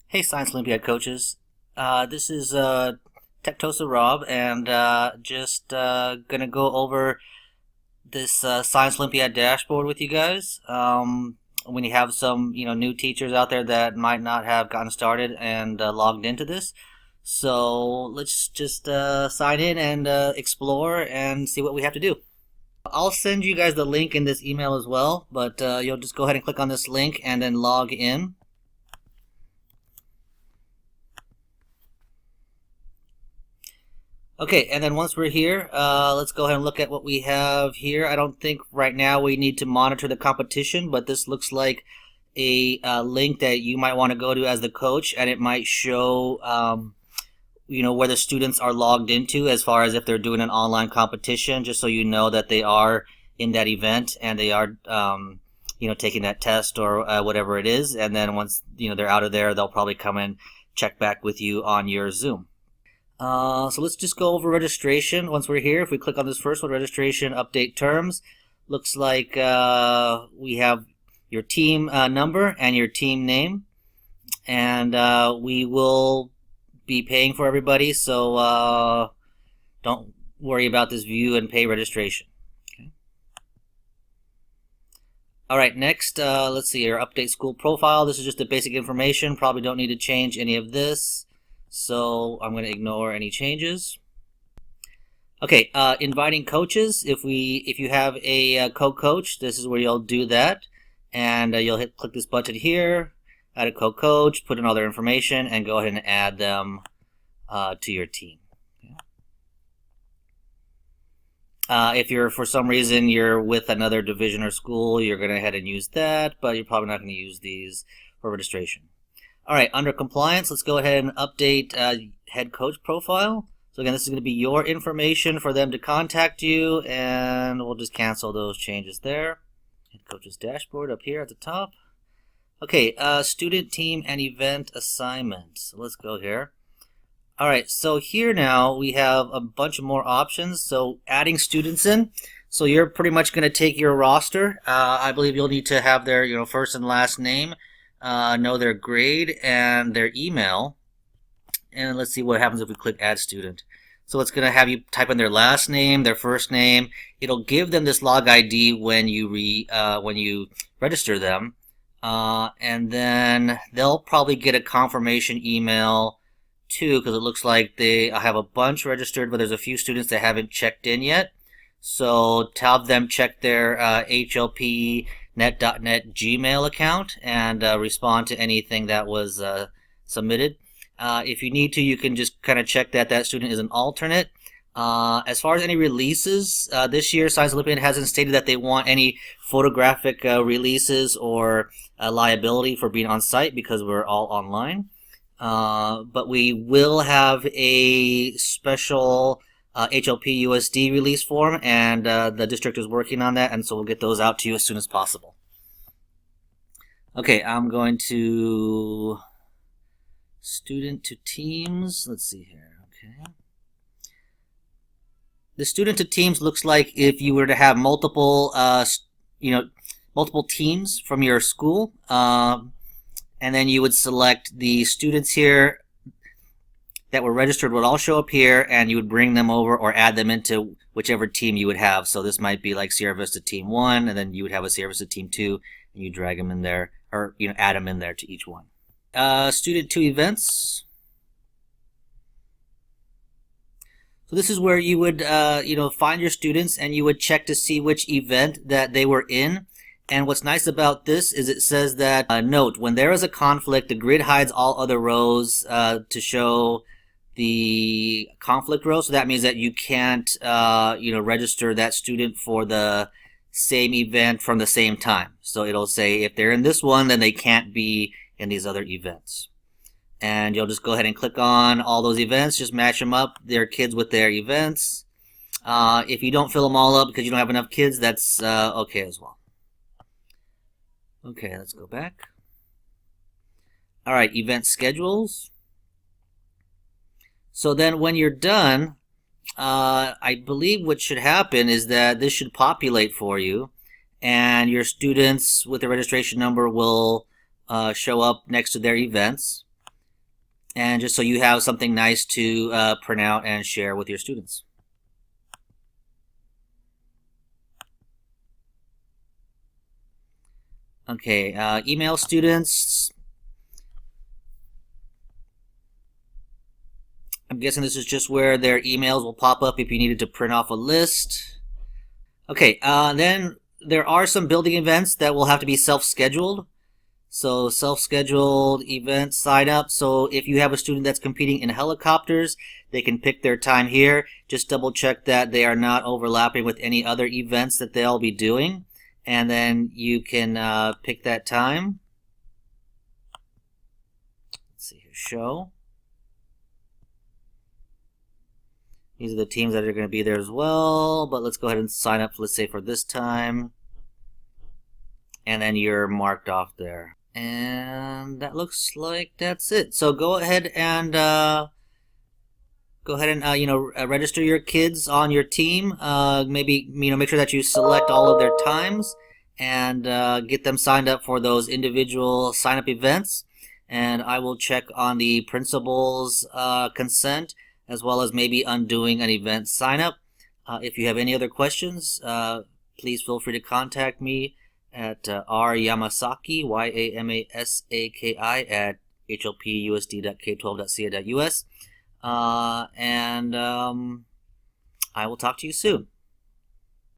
Hey, Science Olympiad coaches. This is Tectosa Rob, and just gonna go over this Science Olympiad dashboard with you guys. When you have some, new teachers out there that might not have gotten started and logged into this, so let's just sign in and explore and see what we have to do. I'll send you guys the link in this email as well, but you'll just go ahead and click on this link and then log in. Okay, and then once we're here, let's go ahead and look at what we have here. I don't think right now we need to monitor the competition, but this looks like a link that you might want to go to as the coach, and it might show, where the students are logged into as far as if they're doing an online competition, just so you know that they are in that event and they are, taking that test or whatever it is. And then once, they're out of there, they'll probably come and check back with you on your Zoom. So let's just go over registration once we're here. If we click on this first one, registration, update terms, looks like we have your team number and your team name, and we will be paying for everybody, so don't worry about this view and pay registration. Okay. All right, next, let's see here, update school profile. This is just the basic information. Probably don't need to change any of this. So I'm going to ignore any changes. Okay, inviting coaches. If you have a co-coach, this is where you'll do that, and you'll click this button here, add a co-coach, put in all their information, and go ahead and add them to your team. If you're for some reason you're with another division or school, you're going to head and use that, but you're probably not going to use these for registration. All right, under compliance, let's go ahead and update head coach profile. So again, this is going to be your information for them to contact you, and we'll just cancel those changes there. Head coach's dashboard up here at the top. Okay, student, team, and event assignment. So let's go here. All right, so here now we have a bunch of more options. So adding students in. So you're pretty much going to take your roster. I believe you'll need to have their first and last name. Know their grade and their email, and let's see what happens if we click add student. So it's going to have you type in their last name, their first name. It'll give them this log ID when you register them, and then they'll probably get a confirmation email too, because it looks like I have a bunch registered, but there's a few students that haven't checked in yet. So have them check their HLP net.net Gmail account and respond to anything that was submitted. If you need to, you can just kind of check that student is an alternate. As far as any releases, this year Science Olympiad hasn't stated that they want any photographic releases or liability for being on site because we're all online. But we will have a special HLP USD release form, and the district is working on that, and so we'll get those out to you as soon as possible. Okay, I'm going to student to teams. Let's see here. Okay. The student to teams looks like if you were to have multiple, multiple teams from your school, and then you would select the students here that were registered would all show up here, and you would bring them over or add them into whichever team you would have. So this might be like Sierra Vista Team 1, and then you would have a Sierra Vista Team 2, and you drag them in there, or add them in there to each one. Student to events. So this is where you would find your students, and you would check to see which event that they were in. And what's nice about this is it says that, note, when there is a conflict, the grid hides all other rows to show the conflict row. So that means that you can't, register that student for the same event from the same time. So it'll say if they're in this one, then they can't be in these other events. And you'll just go ahead and click on all those events, just match them up, their kids with their events. If you don't fill them all up because you don't have enough kids, that's okay as well. Okay, let's go back. All right, event schedules. So then when you're done, I believe what should happen is that this should populate for you, and your students with the registration number will show up next to their events. and just so you have something nice to print out and share with your students. Okay, email students. I'm guessing this is just where their emails will pop up if you needed to print off a list. Okay, then there are some building events that will have to be self-scheduled. So self-scheduled event sign up. So if you have a student that's competing in helicopters, they can pick their time here. Just double check that they are not overlapping with any other events that they'll be doing. And then you can pick that time. Let's see here, show. These are the teams that are going to be there as well, but let's go ahead and sign up, let's say, for this time. And then you're marked off there. And that looks like that's it. So go ahead and register your kids on your team. Maybe make sure that you select all of their times and get them signed up for those individual sign-up events. And I will check on the principal's consent, as well as maybe undoing an event sign-up. If you have any other questions, please feel free to contact me at ryamasaki, YAMASAKI, at hlpusd.k12.ca.us. And I will talk to you soon.